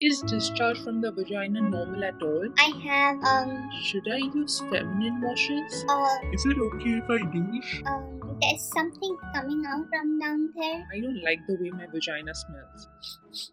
Is discharge from the vagina normal at all? I have Should I use feminine washes? Is it okay if I douche? there's something coming out from down there. I don't like the way my vagina smells.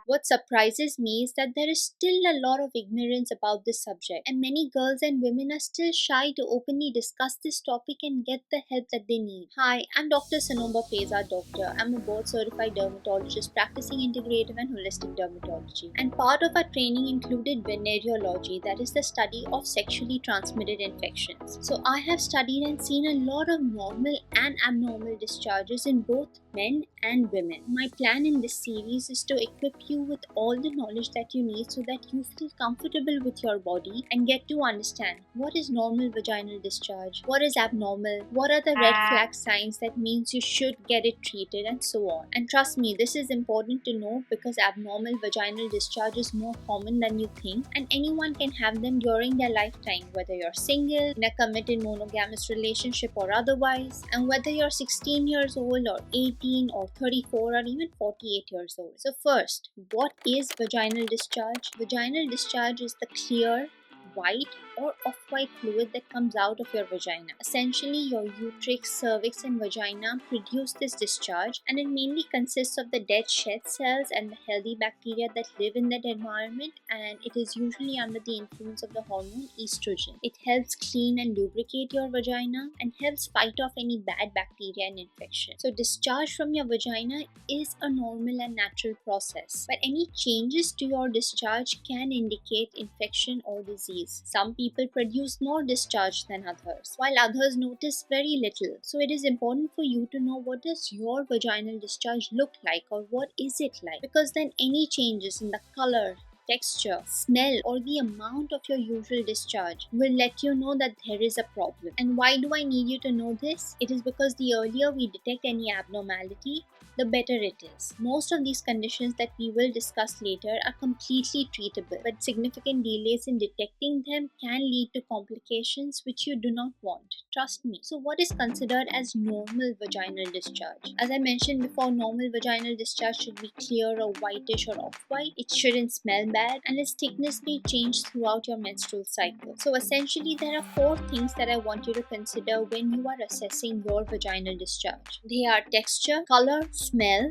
What surprises me is that there is still a lot of ignorance about this subject, and many girls and women are still shy to openly discuss this topic and get the help that they need. Hi, I'm Dr. Sanoba Peza Doctor. I'm a board certified dermatologist practicing integrative and holistic dermatology. And part of our training included venereology, that is the study of sexually transmitted infections. So I have studied and seen a lot of normal and abnormal discharges in both men and women. My plan in this series is to equip you with all the knowledge that you need so that you feel comfortable with your body and get to understand what is normal vaginal discharge, what is abnormal, what are the red flag signs that means you should get it treated, and so on. And trust me, this is important to know because abnormal vaginal discharge is more common than you think, and anyone can have them during their lifetime, whether you're single, in a committed monogamous relationship or otherwise, and whether you're 16 years old or 18 or 34 or even 48 years old. So first, what is vaginal discharge? Vaginal discharge is the clear, white or off-white fluid that comes out of your vagina. Essentially, your uterus, cervix and vagina produce this discharge, and it mainly consists of the dead shed cells and the healthy bacteria that live in that environment, and it is usually under the influence of the hormone estrogen. It helps clean and lubricate your vagina and helps fight off any bad bacteria and infection. So discharge from your vagina is a normal and natural process, but any changes to your discharge can indicate infection or disease. Some people produce more discharge than others, while others notice very little. So it is important for you to know what does your vaginal discharge look like, or what is it like, because then any changes in the color, texture, smell, or the amount of your usual discharge will let you know that there is a problem. And why do I need you to know this? It is because the earlier we detect any abnormality, the better it is. Most of these conditions that we will discuss later are completely treatable, but significant delays in detecting them can lead to complications which you do not want. Trust me. So, what is considered as normal vaginal discharge? As I mentioned before, normal vaginal discharge should be clear or whitish or off white. It shouldn't smell bad, and its thickness may change throughout your menstrual cycle. So, essentially, there are four things that I want you to consider when you are assessing your vaginal discharge. They are texture, color, smell,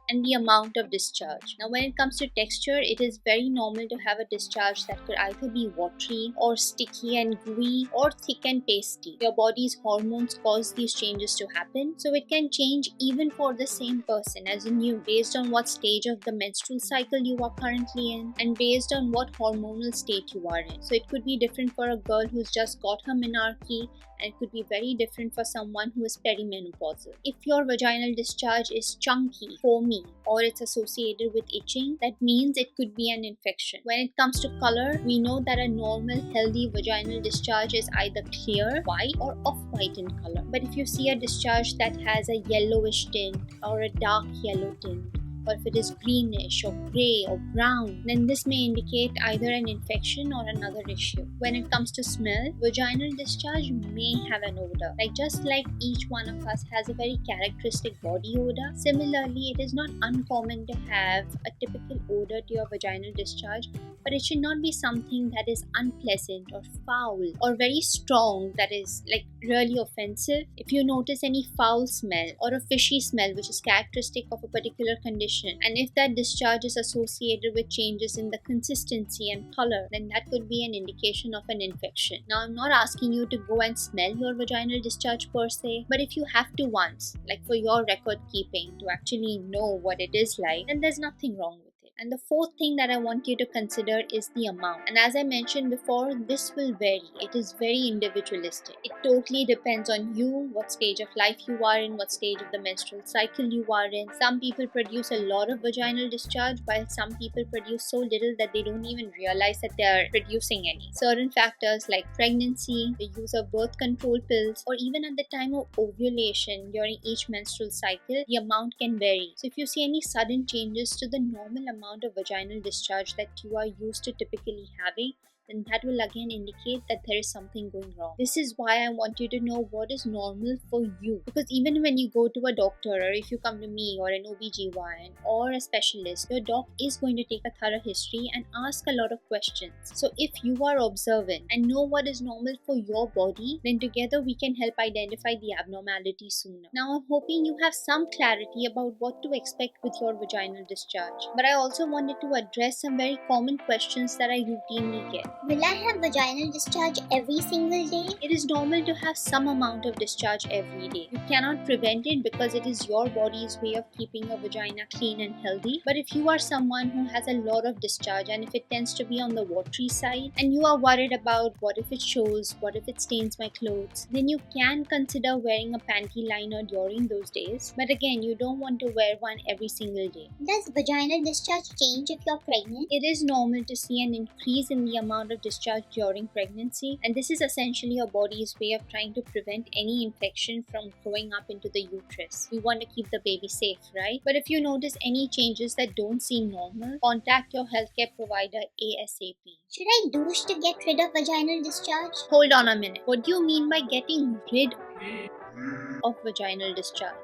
and the amount of discharge. Now, when it comes to texture, it is very normal to have a discharge that could either be watery or sticky and gooey or thick and pasty. Your body's hormones cause these changes to happen, so it can change even for the same person, as in you, based on what stage of the menstrual cycle you are currently in and based on what hormonal state you are in. So it could be different for a girl who's just got her menarche, and it could be very different for someone who is perimenopausal. If your vaginal discharge is chunky, foamy, or it's associated with itching, that means it could be an infection. When it comes to color, we know that a normal, healthy vaginal discharge is either clear, white, or off-white in color. But if you see a discharge that has a yellowish tint or a dark yellow tint, or if it is greenish or grey or brown, then this may indicate either an infection or another issue. When it comes to smell, vaginal discharge may have an odor. Just like each one of us has a very characteristic body odor, similarly, it is not uncommon to have a typical odor to your vaginal discharge, but it should not be something that is unpleasant or foul or very strong, that is really offensive. If you notice any foul smell or a fishy smell which is characteristic of a particular condition, and if that discharge is associated with changes in the consistency and color, then that could be an indication of an infection. Now, I'm not asking you to go and smell your vaginal discharge per se, but if you have to once, for your record keeping, to actually know what it is like, then there's nothing wrong with it. And the fourth thing that I want you to consider is the amount. And as I mentioned before, this will vary. It is very individualistic. It totally depends on you, what stage of life you are in, what stage of the menstrual cycle you are in. Some people produce a lot of vaginal discharge, while some people produce so little that they don't even realize that they are producing any. Certain factors like pregnancy, the use of birth control pills, or even at the time of ovulation during each menstrual cycle, the amount can vary. So if you see any sudden changes to the normal amount of vaginal discharge that you are used to typically having, then that will again indicate that there is something going wrong. This is why I want you to know what is normal for you. Because even when you go to a doctor, or if you come to me or an OBGYN or a specialist, your doc is going to take a thorough history and ask a lot of questions. So if you are observant and know what is normal for your body, then together we can help identify the abnormality sooner. Now I'm hoping you have some clarity about what to expect with your vaginal discharge. But I also wanted to address some very common questions that I routinely get. Will I have vaginal discharge every single day? It is normal to have some amount of discharge every day. You cannot prevent it because it is your body's way of keeping your vagina clean and healthy. But if you are someone who has a lot of discharge and if it tends to be on the watery side and you are worried about what if it shows, what if it stains my clothes, then you can consider wearing a panty liner during those days. But again, you don't want to wear one every single day. Does vaginal discharge change if you're pregnant? It is normal to see an increase in the amount of discharge during pregnancy, and this is essentially your body's way of trying to prevent any infection from growing up into the uterus. We want to keep the baby safe, right? But if you notice any changes that don't seem normal, contact your healthcare provider ASAP. Should I douche to get rid of vaginal discharge? Hold on a minute. What do you mean by getting rid of vaginal discharge?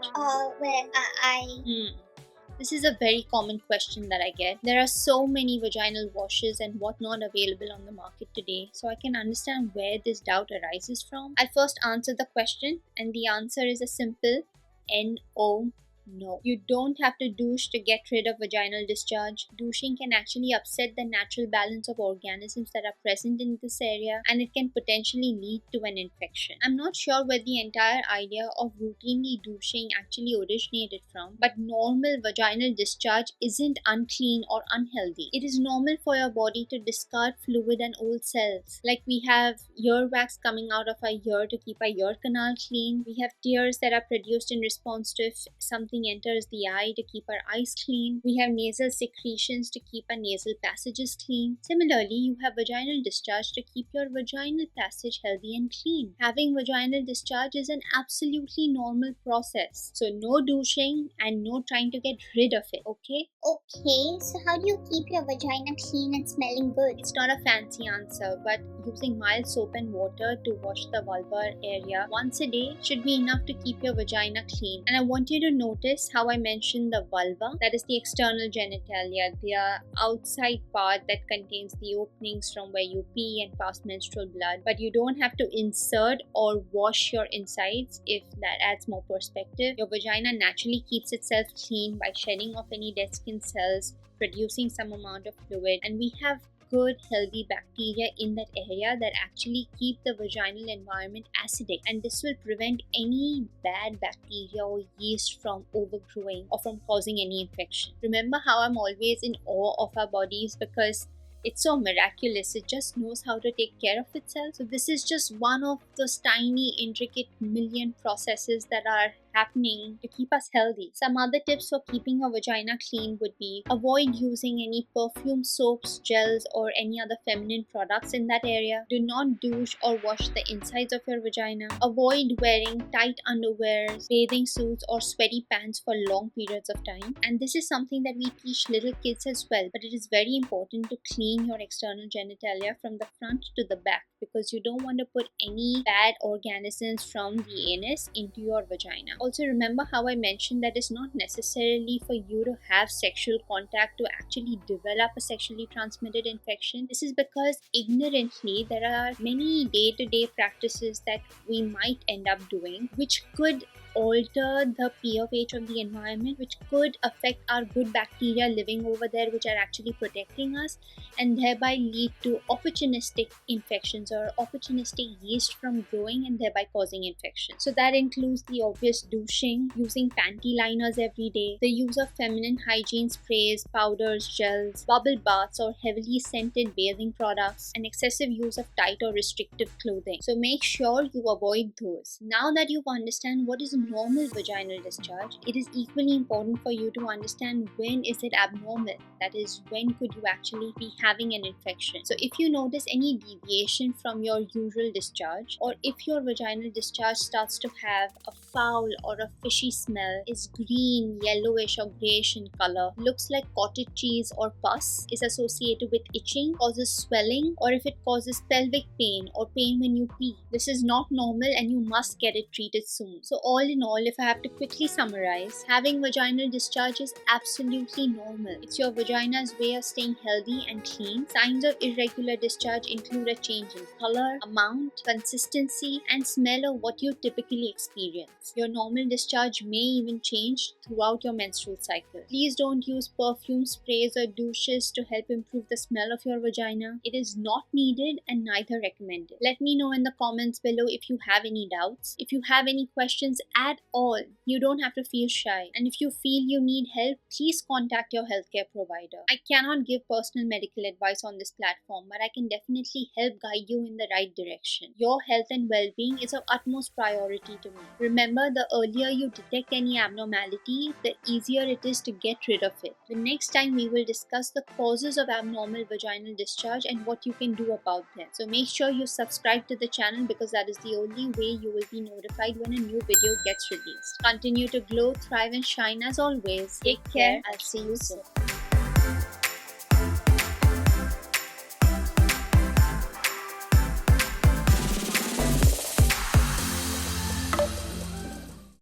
This is a very common question that I get. There are so many vaginal washes and whatnot available on the market today, so I can understand where this doubt arises from. I'll first answer the question, and the answer is a simple no. No, you don't have to douche to get rid of vaginal discharge. Douching can actually upset the natural balance of organisms that are present in this area, and it can potentially lead to an infection. I'm not sure where the entire idea of routinely douching actually originated from, but normal vaginal discharge isn't unclean or unhealthy. It is normal for your body to discard fluid and old cells. Like we have earwax coming out of our ear to keep our ear canal clean. We have tears that are produced in response to if something enters the eye to keep our eyes clean. We have nasal secretions to keep our nasal passages clean. Similarly, you have vaginal discharge to keep your vaginal passage healthy and clean. Having vaginal discharge is an absolutely normal process. So no douching and no trying to get rid of it, okay? Okay, so how do you keep your vagina clean and smelling good? It's not a fancy answer, but using mild soap and water to wash the vulvar area once a day should be enough to keep your vagina clean. And I want you to notice how I mentioned the vulva, that is the external genitalia, the outside part that contains the openings from where you pee and pass menstrual blood. But you don't have to insert or wash your insides if that adds more perspective. Your vagina naturally keeps itself clean by shedding off any dead skin cells, producing some amount of fluid, and we have good healthy bacteria in that area that actually keep the vaginal environment acidic, and this will prevent any bad bacteria or yeast from overgrowing or from causing any infection. Remember how I'm always in awe of our bodies because it's so miraculous. It just knows how to take care of itself. So this is just one of those tiny, intricate million processes that are happening to keep us healthy. Some other tips for keeping your vagina clean would be avoid using any perfume soaps, gels, or any other feminine products in that area. Do not douche or wash the insides of your vagina. Avoid wearing tight underwears, bathing suits, or sweaty pants for long periods of time. And this is something that we teach little kids as well, but it is very important to clean your external genitalia from the front to the back, because you don't want to put any bad organisms from the anus into your vagina. Also, remember how I mentioned that it's not necessarily for you to have sexual contact to actually develop a sexually transmitted infection. This is because ignorantly there are many day-to-day practices that we might end up doing which could alter the pH of the environment, which could affect our good bacteria living over there, which are actually protecting us, and thereby lead to opportunistic infections or opportunistic yeast from growing and thereby causing infection. So that includes the obvious douching, using panty liners every day, the use of feminine hygiene sprays, powders, gels, bubble baths, or heavily scented bathing products, and excessive use of tight or restrictive clothing. So make sure you avoid those. Now that you understand what is normal vaginal discharge, it is equally important for you to understand when is it abnormal. That is, when could you actually be having an infection. So if you notice any deviation from your usual discharge, or if your vaginal discharge starts to have a foul or a fishy smell, is green, yellowish or grayish in color, looks like cottage cheese or pus, is associated with itching, causes swelling, or if it causes pelvic pain or pain when you pee, this is not normal and you must get it treated soon. So all in all, if I have to quickly summarize, having vaginal discharge is absolutely normal. It's your vagina's way of staying healthy and clean. Signs of irregular discharge include a change in color, amount, consistency, and smell of what you typically experience. Your normal discharge may even change throughout your menstrual cycle. Please don't use perfume sprays or douches to help improve the smell of your vagina. It is not needed and neither recommended. Let me know in the comments below if you have any doubts. If you have any questions at all, you don't have to feel shy. And if you feel you need help, please contact your healthcare provider. I cannot give personal medical advice on this platform, but I can definitely help guide you in the right direction. Your health and well-being is of utmost priority to me. Remember, the earlier you detect any abnormality, the easier it is to get rid of it. The next time we will discuss the causes of abnormal vaginal discharge and what you can do about them. So make sure you subscribe to the channel because that is the only way you will be notified when a new video gets released. Continue to glow, thrive and shine as always. Take care. I'll see you soon.